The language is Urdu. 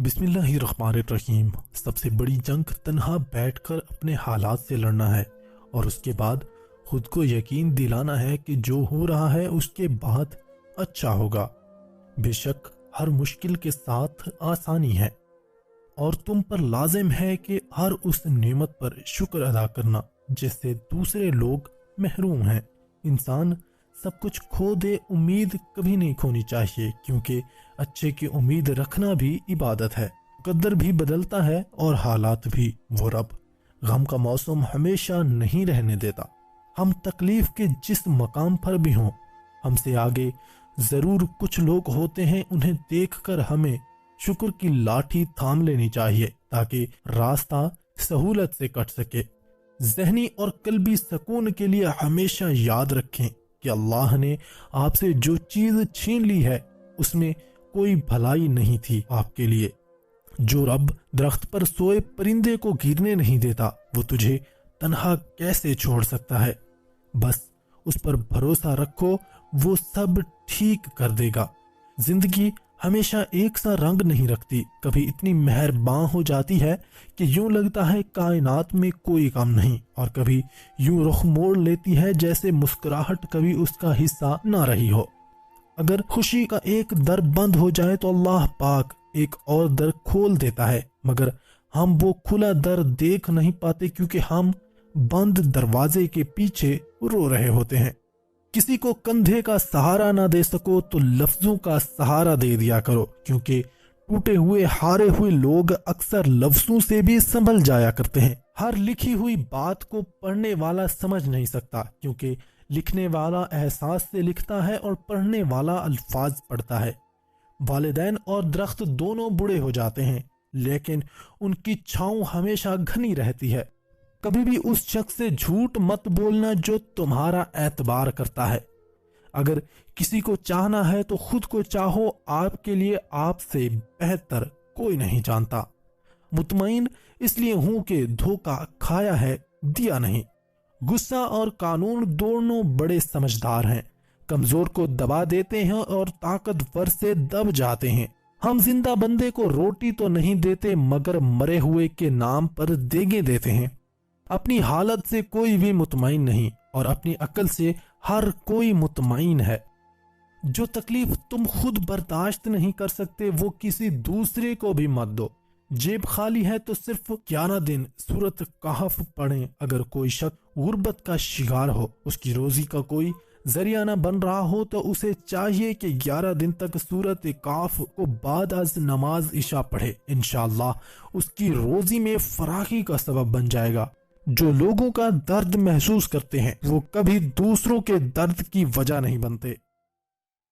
بسم اللہ الرحمن الرحیم۔ سب سے بڑی جنگ تنہا بیٹھ کر اپنے حالات سے لڑنا ہے اور اس کے بعد خود کو یقین دلانا ہے کہ جو ہو رہا ہے اس کے بعد اچھا ہوگا۔ بے شک ہر مشکل کے ساتھ آسانی ہے اور تم پر لازم ہے کہ ہر اس نعمت پر شکر ادا کرنا جس سے دوسرے لوگ محروم ہیں۔ انسان سب کچھ کھو دے، امید کبھی نہیں کھونی چاہیے، کیونکہ اچھے کی امید رکھنا بھی عبادت ہے۔ قدر بھی بدلتا ہے اور حالات بھی۔ وہ رب غم کا موسم ہمیشہ نہیں رہنے دیتا۔ ہم تکلیف کے جس مقام پر بھی ہوں، ہم سے آگے ضرور کچھ لوگ ہوتے ہیں، انہیں دیکھ کر ہمیں شکر کی لاٹھی تھام لینی چاہیے تاکہ راستہ سہولت سے کٹ سکے۔ ذہنی اور قلبی سکون کے لیے ہمیشہ یاد رکھیں کہ اللہ نے آپ سے جو چیز چھین لی ہے اس میں کوئی بھلائی نہیں تھی آپ کے لیے۔ جو رب درخت پر سوئے پرندے کو گرنے نہیں دیتا، وہ تجھے تنہا کیسے چھوڑ سکتا ہے؟ بس اس پر بھروسہ رکھو، وہ سب ٹھیک کر دے گا۔ زندگی ہمیشہ ایک سا رنگ نہیں رکھتی، کبھی اتنی مہرباں ہو جاتی ہے کہ یوں لگتا ہے کائنات میں کوئی کام نہیں، اور کبھی یوں رخ موڑ لیتی ہے جیسے مسکراہٹ کبھی اس کا حصہ نہ رہی ہو۔ اگر خوشی کا ایک در بند ہو جائے تو اللہ پاک ایک اور در کھول دیتا ہے، مگر ہم وہ کھلا در دیکھ نہیں پاتے کیونکہ ہم بند دروازے کے پیچھے رو رہے ہوتے ہیں۔ کسی کو کندھے کا سہارا نہ دے سکو تو لفظوں کا سہارا دے دیا کرو، کیونکہ ٹوٹے ہوئے ہارے ہوئے لوگ اکثر لفظوں سے بھی سنبھل جایا کرتے ہیں۔ ہر لکھی ہوئی بات کو پڑھنے والا سمجھ نہیں سکتا، کیونکہ لکھنے والا احساس سے لکھتا ہے اور پڑھنے والا الفاظ پڑھتا ہے۔ والدین اور درخت دونوں بوڑھے ہو جاتے ہیں، لیکن ان کی چھاؤں ہمیشہ گھنی رہتی ہے۔ کبھی بھی اس شخص سے جھوٹ مت بولنا جو تمہارا اعتبار کرتا ہے۔ اگر کسی کو چاہنا ہے تو خود کو چاہو، آپ کے لیے آپ سے بہتر کوئی نہیں جانتا۔ مطمئن اس لیے ہوں کہ دھوکہ کھایا ہے، دیا نہیں۔ غصہ اور قانون دونوں بڑے سمجھدار ہیں، کمزور کو دبا دیتے ہیں اور طاقتور سے دب جاتے ہیں۔ ہم زندہ بندے کو روٹی تو نہیں دیتے، مگر مرے ہوئے کے نام پر دیگیں دیتے ہیں۔ اپنی حالت سے کوئی بھی مطمئن نہیں اور اپنی عقل سے ہر کوئی مطمئن ہے۔ جو تکلیف تم خود برداشت نہیں کر سکتے وہ کسی دوسرے کو بھی مت دو۔ جیب خالی ہے تو صرف 11 دن سورۃ کہف پڑھیں۔ اگر کوئی شخص غربت کا شکار ہو، اس کی روزی کا کوئی ذریعہ نہ بن رہا ہو، تو اسے چاہیے کہ 11 دن تک سورۃ کہف کو بعد از نماز عشاء پڑھے۔ انشاءاللہ اس کی روزی میں فراخی کا سبب بن جائے گا۔ جو لوگوں کا درد محسوس کرتے ہیں وہ کبھی دوسروں کے درد کی وجہ نہیں بنتے۔